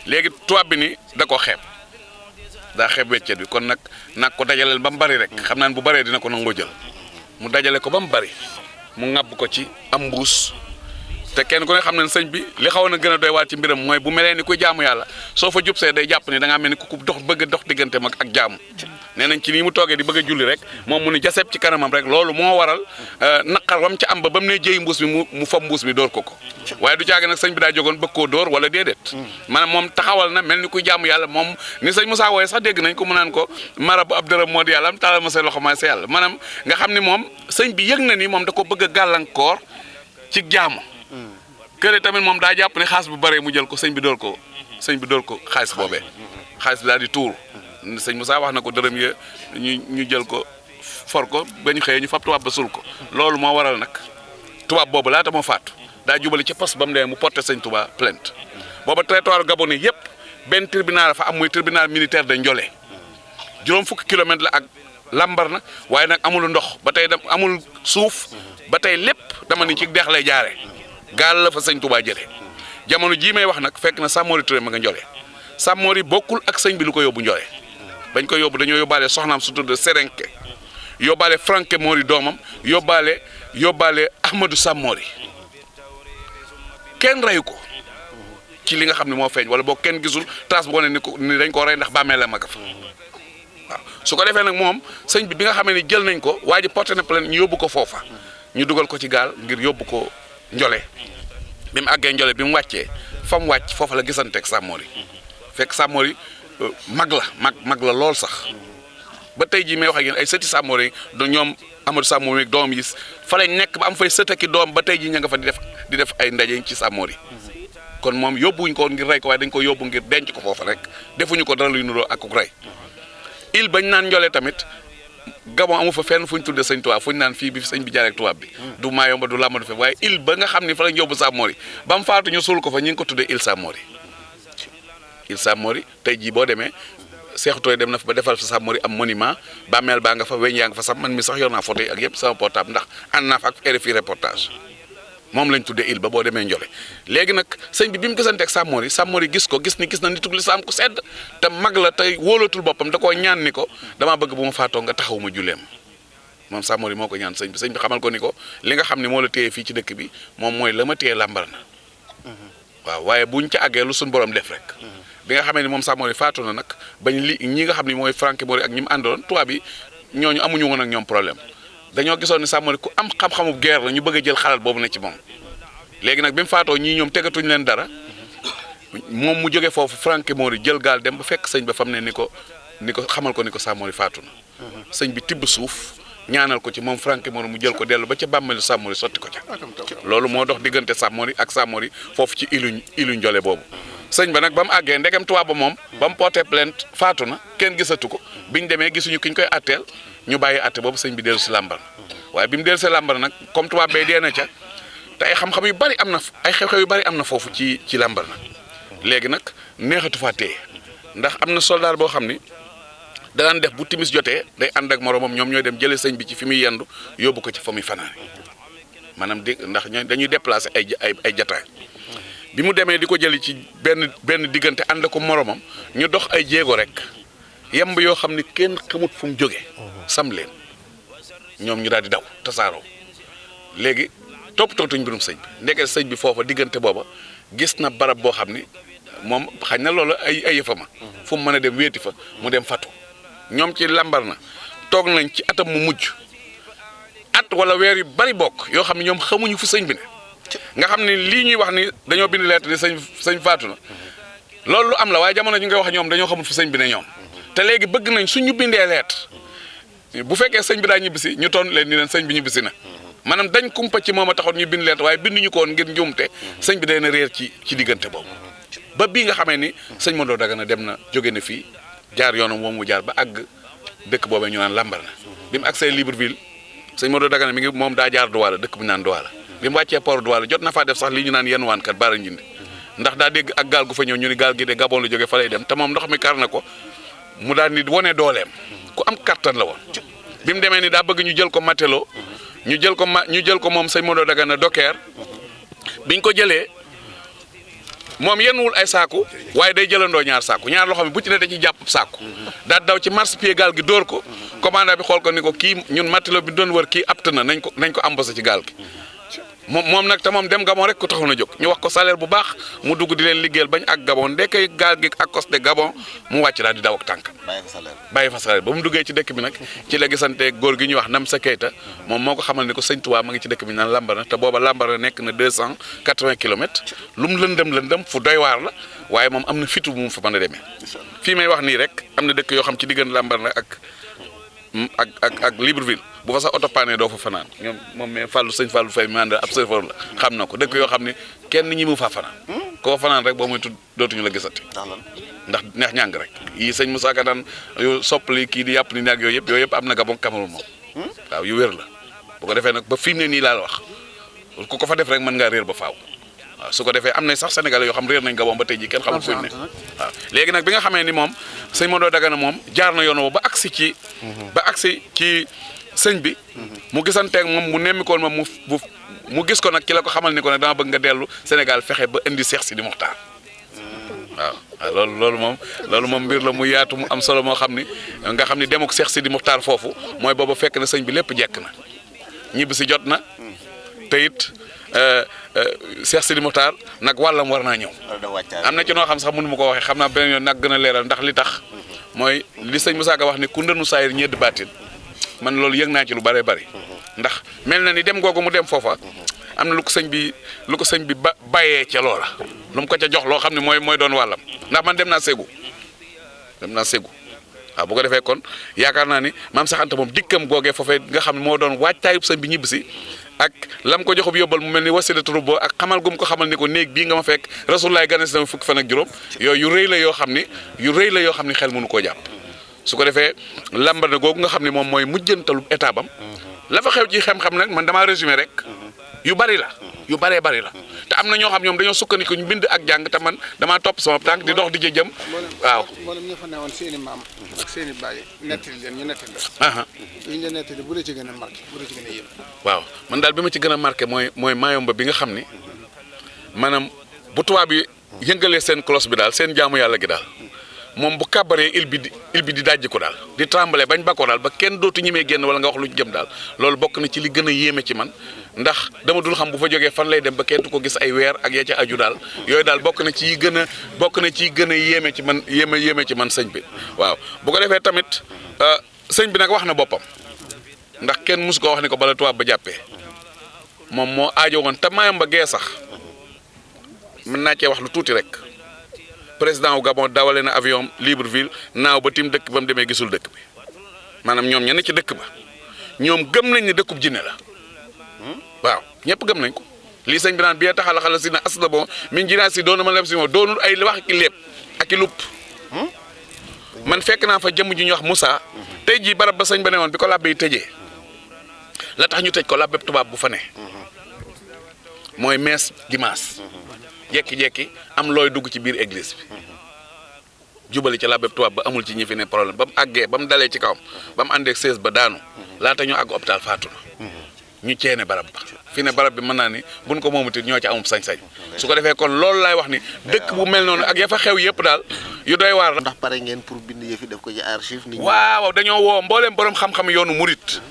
léegi tubaab bi ni da ko xeeb daa xeeb weccet bi kon nag ko dajaleel ba mu bari rek xam naa ne bu baree dina ko nangoo jël mu dajale ko ba mu bari mu ŋàbb ko ci am mbuus te kenn ku ne xam ne sëñ bi li xaw na gën a doy waat ci mbiram mooy bu melee ni kuy jaamu yàlla soo fa jub see day jàpp ni da ngaa mel ni ku bëgg dox diggante mag ak jaamu nee nañ ci nii mu toogee di bëgg a julli rek moom mu ni jaseb ci kanamam rek loolu moo waral naqar wam ci am ba mu ne jëy mbuus mi mu fab mbuus mi dóor ko waaye du caage nag sëñ bi daa jógoon bëgg koo dóor wala déedéet maanaam moom taxawal na mel ni kuy jaamu yàlla moom ni sëñ Moussa wooye sax dégg nañ ko mu naan ko mara bu ab dërëm moo di yàlla am taalal ma say loxo maay sa yàlla maanaam nga xam ni moom sëñ bi yëg na ni moom da ko bëgg a gàllankoor ci jaamu kële tamit moom daa jàpp ne xaalis bu bare mu jël ko sëñ bi dóor ko xaalis boobee xaalis bi daal di tuur sëñ Moussa wax na ko dërëm ya ñu jël ko for ko ba ñu xëyee ñu fab tubaab ba sul ko loolu moo waral nag tubaab boobu laata moo faatu daa jubali ci poste ba mu demee mu porté sëñ Touba plainte booba territoire gabonais yëpp benn tribunal fa am muy tribunal militaire de Ndiolé juróom fukki kilomètre la ak Lambaréné waaye nag amul ndox ba tey amul suuf ba tey lépp dama ni ci dex lay jaare gaal la fa sëñ Touba jëlee jamono jii may wax nag fekk na Samori Touré ma nga Ndiolé Samori bokkul ak sëñ bi lu ko yóbbu Ndiolé bañ ko yóbbu dañoo yóbbaale soxnaam su tudd Serenke yóbbaale Franke Mori doomam yóbbaale Ahmadou Samori kenn reyu ko ci li nga xam ne moo feeñ wala boo kenn gisul trace bu wane ni dañ ko rey ndax bàmmeel la ma nga fa waaw su ko defee nag moom sëñ bi nga xamee ni jël nañ ko waa ji porté na plainte ñu yóbbu ko foofa ñu dugal ko ci gaal ngir yóbbu ko Ndiolé bi mu àggee Ndiolé bi mu wàccee fa mu wàcc foofa la gisanteeg Samori fekk Samori mag la lool sax ba tey jii may wax ak yéen ay sëti Samori do ñoom Amadou Samori doom yi fa lañ nekk ba am fay sëtaki doom ba tey jii ña nga fa di def ay ndaje ci Samori kon moom yóbbuwuñ ko ngir rey ko waaye dañ ko yóbbu ngir denc ko foofa rek defuñu ko dara luy nuroo ak ku rey il bañ naan Ndiolé tamit Gabon amu fa fenn fu ñu tuddee sëñ tubaab fu ñu naan fii bi sëñ bi jaaree ak tubaab bi du Mayomba du Lamadu fe waaye il ba nga xam ni fa lañ yóbbu Samori ba mu faatu ñu suul ko fa ñu ngi ko tuddee il Samori tey jii boo demee Seexu Touré dem na fa ba defal fa Samori am monument bàmmeel baa nga fa weñ yaa nga fa sax man mi sax yor naa photo yi ak yëpp sama portable ndax ànd naa fa ak RFI reportage moom lañ tuddee il ba boo demee Ndiolé léegi nag sëñ bi mu gisanteeg Samori gis na nitug lislaam ku sedd te mag la tey wóolatul boppam da koo ñaan ni ko damaa bëgg bu ma faatoo nga taxaw ma julleem moom Samori moo ko ñaan sëñ bi xamal ko ni ko li nga xam ne moo la téye fii ci dëkk bi moom mooy la ma téye Lambaréné waaw waaye buñ ca àggee lu suñ borom def rek bi nga xamee ni moom Samori faatu na nag bañ ñi nga xam ne mooy Franke Mori ak ñi mu àndoon tubaab bi ñooñu amuñu woon ak ñoom problème dañoo gisoon ni Samori ku am xam-xamu guerre la ñu bëgg a jël xalaat boobu ne ci moom léegi nag bi mu faatoo ñii ñoom tegatuñ leen dara moom mu jógee foofu Franke Mori jël gaal dem ba fekk sëñ ba fam ne ni ko xamal ko ni ko Samori faatu na sëñ bi tibb suuf ñaanal ko ci moom Franke Mori mu jël ko dellu ba ca bàmmeelu Samori sotti ko ca loolu moo dox diggante Samori ak Samori foofu ci ilu Ndiolé boobu sëñ ba nag ba mu àggee ndegem tubaab ba moom ba mu porté plainte faatu na kenn gisatu ko biñ demee gisuñu ki ñu koy atteel ñu bàyyi atte boobu sëñ bi dellu si Lambaréné waaye bi mu dellu si Lambaréné nag comme tubaab bee dee na ca te ay xam-xam yu bari am na ay xew-xew yu bari am na foofu ci Lambaréné léegi nag neexatu faa téye ndax am na soldat boo xam ni daan def bu timis jotee day ànd ak moromam ñoom ñooy dem jëlee sëñ bi ci fi muy yendu yóbbu ko ci fa muy fanaane maanaam ndax dañuy déplacer ay jataay bi mu demee di ko jëli ci benn diggante ànd ko moromam ñu dox ay jéego rek yemb yoo xam ni kenn xamut fu mu jógee sam leen ñoom ñu daal di daw tasaaroo léegi toppatootuñ mbirum sëñ bi ndeke sëñ bi foofa diggante booba gis na barab boo xam ni moom xañ na loolu ay yëfama fu mu mën a dem wéeti fa mu dem fatu ñoom ci Lambaréné toog nañ ci atam mu mujj at wala weer yu bari bokk yoo xam ne ñoom xamuñu fu sëñ bi ne nga xam ne lii ñuy wax ni dañoo bind lettre ni sëñ faatu na loolu lu am la waaye jamono ji nga wax ñoom dañoo xamul fu sëñ bi ne ñoom te léegi bëgg nañ suñu bindee lettre bu fekkee sëñ bi daa ñibbisi ñu toon leen ni leen sëñ bi ñibbisi na maanaam dañ kumpa ci moom a taxoon ñu bind lettre waaye binduñu ko woon ngir njuumte sëñ bi day na réer ci diggante boobu ba bii nga xamee ni sëñ Modou Dagana dem na jóge na fii jaar yoonam moom mu jaar ba àgg dëkk boobee ñu naan Lambaréné bi mu agsee Libreville sëñ Modou Dagana mi ngi moom daa jaar Douala dëkk bu ñu naan Douala bi mu wàccee port Douala jot na faa def sax li ñu naan yenn waankat baara njindi ndax daa dégg ak gaal gu fa ñëw ñu ni gaal gi de Gabon la jóge fa lay dem te moom ndox mi kar na ko mu daal ni wone dooleem ku am kattan la woon bi mu demee ni daa bëgg ñu jël ko matelot ñu jël ko moom sëñ Modou Dagana docker biñ ko jëlee moom yenwul ay saaku waaye day jëlandoo ñaar saaku ñaar loo xam ne bu ci ne da ci jàpp saaku daa daw ci marche-pied gaal gi dóor ko commandant bi xool ko ni ko kii ñun matelot bi doon wër kii apte na nañ ko embauché ci gaal gi moom nag te moom dem Gabon rek ko taxoon a jóg ñu wax ko salaire bu baax mu dugg di leen liggéeyal bañ ak Gabon ndekkee gaal gi ak costé Gabon mu wàcc daal di daw ak tànk bàyyi fa salaire ba mu duggee ci dëkk bi nag ci la gisante góor gi ñuy wax Namsa Keita moom moo ko xamal ni ko sëñ Touba ma ngi ci dëkk bi naan Lambaréné te booba Lambaréné nekk na 280 kilomètres lu mu lëndëm fu doy waar la waaye moom am na fitu bu mu fa mën a demee fii may wax nii rek am na dëkk yoo xam ci diggante Lambaréné ak Libreville bu fa sax oto paane doo fa fanaan ñoom moom mais sëñ Fallou Faye mi ànd ab chauffeur la xam na ko dëkk yoo xam ne kenn ñi mu faa fanaan koo fanaan rek boo muy tudd dootuñu la gisati ndax neex ñàng rek yii sëñ Moussa Ka daan yu soppali kii di yàpp ni naag yooyu yëpp am na Gabon Cameroun moom waaw yu wér la bu ko defee nag ba fi mu ne nii laa la wax ku ko fa def rek mën ngaa réer ba faaw waaw su ko defee am na sax sénégalais yoo xam réer nañ Gabon ba tey ji kenn xamul fu ne waaw léegi nag bi nga xamee ni moom sëñ Modou Dagana moom jaar na yoon woo ba agsi ci sëñ bi mu gisanteeg moom mu nemmikoon moom mu gis ko nag ci la ko xamal ni ko nag dama bëgg nga dellu Sénégal fexe ba indi Cheikh Sidi Mokhtar waaw loolu moom mbir la mu yaatu mu am solo moo xam ni nga xam ni demuk Cheikh Sidi Mokhtar foofu mooy booba fekk na sëñ bi lépp jekk na ñibbi si jot na te it Cheikh Sidi Mokhtar nag wàllam war naa ñëw am na ci noo xam sax mënu ma ko waxee xam naa beneen yoon nag gën a leeral ndax li tax mooy li sëñ Moussa Ka wax ni ku ndënu saayir ñedd baatin man loolu yëg naa ci lu bëree bëri ndax mel na ni dem googu mu dem foofa am na lu ko sëñ bi bàyyee ca loola lu mu ko ca jox loo xam ne mooy doon wàllam ndax man dem naa Ségou waaw bu ko defee kon yaakaar naa ni maam Cheikh Anta moom dikkam googee foofee nga xam ne moo doon waajtaayub sëñ bi ñibbisi ak lam ko joxub yóbbal mu mel ni wasilatu rubbo ak xamal gum ko xamal ni ko néeg bii nga ma fekk Rasulullah ganes na fukki fan ak juróom yooyu yu rëy la yoo xam ni xel mënu koo jàpp su ko defee Lambaréné googu nga xam ne moom mooy mujjantalu état bam la fa xew ci xam-xam nag man damaa résumé rek yu bari la yu bëree bari la te am na ñoo xam ñoom dañoo sukkandiku ñu bind ak jàng te man damaa topp sama tànk di dox di jëm waaw. mboolem ñi fa newoon seen i maam ak seen i baay nettali leen ñu nettali la. ñu leen nettali bu la ci gën a marqué bu la ci gën a yëm. waaw man daal bi ma ci gën a marqué mooy Mayomba bi nga xam ni maanaam bu tubaab bi yëngalee seen cloche bi daal seen jaamu yàlla gi daal. moom bu kàbbaree il bi di dajji ko daal di trembler bañ ba ko daal ba kenn dootu ñemee génn wala nga wax lu jëm daal loolu bokk na ci li gën a yéeme ci man ndax dama dul xam bu fa jógee fan lay dem ba kenn du ko gis ay weer ak ya ca aju daal yooyu daal bokk na ci gën a yéeme ci man yéeme ci man sëñ bi waaw bu ko defee tamit sëñ bi nag wax na boppam ndax kenn mus ko wax ni ko bala tubaab ba jàppee moom moo aajo woon te Mayomba gee sax mën naa cee wax lu tuuti rek. président wu Gabon dawale na avion Libreville naaw ba tim dëkk ba mu demee gisul dëkk bi maanaam ñoom ñenn ci dëkk ba ñoom gëm nañ ne dëkkub jinne la waaw ñëpp gëm nañ ko lii sëñ bi naan bi taxala xala si na as la bon min jinaa si doonu ma leb si moom doonul ay wax ki lépp ak i lupp man fekk naa fa jëmm ji ñu wax Moussa tey jii barab ba sëñ ba ne woon bi ko làbbe yi tëjee la tax ñu tëj ko làbbe tubaab bu fa ne mooy mees dimanche jekki-jekki am looy dugg ci biir église bi jubali ca làbbe tubaab ba amul ci ñi fi ne problème ba mu àggee ba mu dalee ci kawam ba mu àndeek 16 ba daanu laata ñu àgg hôpital faatu na ñu ceene barab ba fi ne barab bi mën naa ni buñ ko moomuti ñoo ci amum sañ-sañ su ko defee kon loolu laay wax ni dëkk bu mel noonu ak ya fa xew yëpp daal yu doy waar la. ndax pare ngeen pour bind yëfi def ko ci archive. nit ñi waaw dañoo woo mbooleem borom xam-xam yoonu murit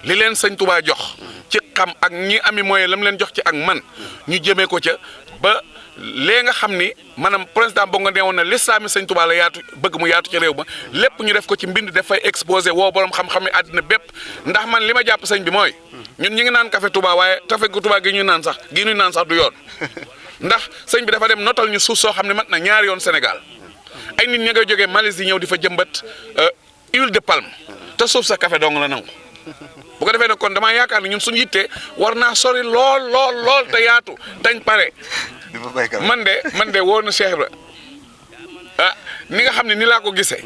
li leen sëñ Touba jox ci xam ak ñi ami moyen lam leen jox ci ak man ñu jëmee ko ca ba lee nga xam ni maanaam président Bongo nee woon na lislaami sëñ Touba la yaatu bëgg mu yaatu ci réew ma lépp ñu def ko ci mbind def fay exposé woo borom xam-xam yi àddina bépp ndax man li ma jàpp sëñ bi mooy ñun ñi ngi naan café Touba waaye café gu Touba gi ñuy naan sax du yoon ndax sëñ bi dafa dem notal ñu suuf soo xam ne mat na ñaari yoon Sénégal ay nit ñi ngay jógee Malaisie ñëw di fa jëmbat huile de palme te suuf sa café dong la nangu bu ko defee nag kon damaa yaakaar ne ñun suñu yitte war naa sori lool te yaatu dañ pare man de wóor na Cheikh Ibra ni nga xam ne ni laa ko gisee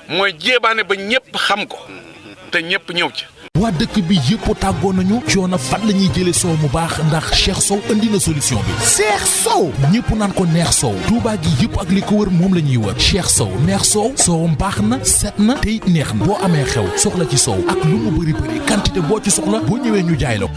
mooy jéebaane ba ñëpp xam ko te ñëpp ñëw ci. waa dëkk bi yëpp tàggoo nañu coono fan la ñuy jëlee soow mu baax ndax Cheikh Sow indi na solution bi. Cheikh Sow ñëpp naan ko neex soow Touba gi yëpp ak li ko wër moom la ñuy wër Cheikh Sow neex soow soowam baax na set na te it neex na boo amee xew soxla ci soow ak lu mu bëri quantité boo ci soxla boo ñëwee ñu jaay la.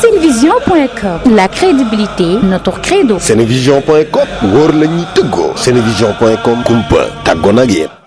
Senevision.com, la crédibilité, notre credo. Senevision.com, wóor la ñuy tëggoo. Senevision.com, kumpa tàggoo na ak yéen.